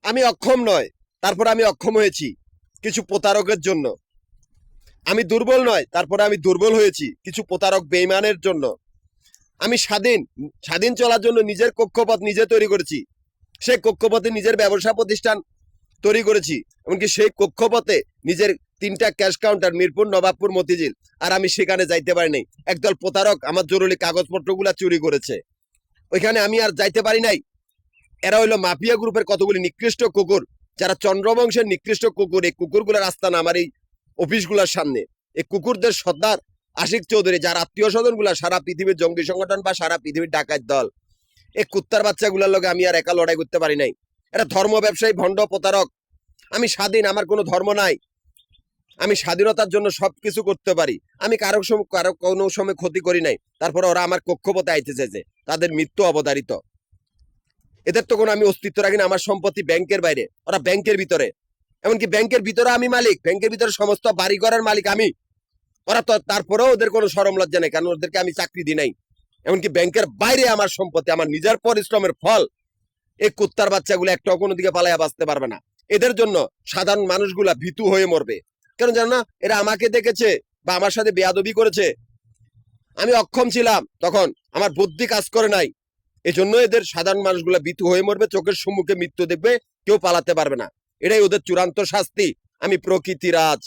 আমি অক্ষম নয়, তারপর আমি অক্ষম হয়েছি কিছু প্রতারকের জন্য। আমি দুর্বল নয়, তারপরে আমি দুর্বল হয়েছি কিছু প্রতারক বেঈমানের জন্য। আমি স্বাধীন, স্বাধীন চলার জন্য নিজের কক্ষপথ নিজে তৈরি করেছি। সেই কক্ষপথে নিজের ব্যবসা প্রতিষ্ঠান তৈরি করেছি। এমনকি সেই কক্ষপথে নিজের 3টা ক্যাশ কাউন্টার, মিরপুর, নবাবপুর, মতিঝিল। আর আমি সেখানে যাইতে পারি নাই। একদল প্রতারক আমার জরুরি কাগজপত্রগুলা চুরি করেছে, ওইখানে আমি আর যাইতে পারি নাই। এরা হইলো মাফিয়া গ্রুপের কতগুলি নিকৃষ্ট কুকুর, যারা চন্দ্রবংশের নিকৃষ্ট কুকুর। এই কুকুরগুলার আস্তানা আমার এই অফিসগুলোর সামনে। এই কুকুরদের সর্দার আশিক চৌধুরী, যার আত্মীয় স্বজন গুলা সারা পৃথিবীর জঙ্গি সংগঠন বা সারা পৃথিবীর ডাকাত দল। এই কুত্তার বাচ্চাগুলোর লগে আমি আর একা লড়াই করতে পারি নাই। এরা ধর্ম ব্যবসায়ী, ভণ্ড, প্রতারক। আমি স্বাধীন, আমার কোনো ধর্ম নাই। আমি স্বাধীনতার জন্য সবকিছু করতে পারি। আমি কারো কোনো সময় ক্ষতি করি নাই। তারপরে ওরা আমার কক্ষপথে আইতে চাইছে, তাদের মৃত্যু অবধারিত। এদের তো কোনো আমি অস্তিত্ব রাখি না। আমার সম্পত্তি ব্যাংকের বাইরে, ওরা ব্যাংকের ভিতরে। এমনকি ব্যাংকের ভিতরে আমি মালিক, ব্যাংকের ভিতরে সমস্ত বাড়ি ঘরের মালিক আমি। ওরা তো তারপরেও ওদের কোনো শরম লজ্জা নেই, কারণ ওদেরকে আমি চাকরি দিই নাই। এমনকি ব্যাংকের বাইরে আমার সম্পত্তি, আমার নিজের পরিশ্রমের ফল। এই কুত্তার বাচ্চাগুলো একটাও কোনো দিকে পালাইয়া বাঁচতে পারবে না। এদের জন্য সাধারণ মানুষগুলা ভীতু হয়ে মরবে। কেন জানো না? এরা আমাকে দেখেছে বা আমার সাথে বেয়াদবি করেছে। আমি অক্ষম ছিলাম তখন, আমার বুদ্ধি কাজ করে নাই। এই জন্য এদের সাধারণ মানুষগুলা ভীতু হয়ে মরবে, চোখের সম্মুখে মৃত্যু দেখবে, কেউ পালাতে পারবে না। এটাই ওদের চূড়ান্ত শাস্তি। আমি প্রকৃতিরাজ।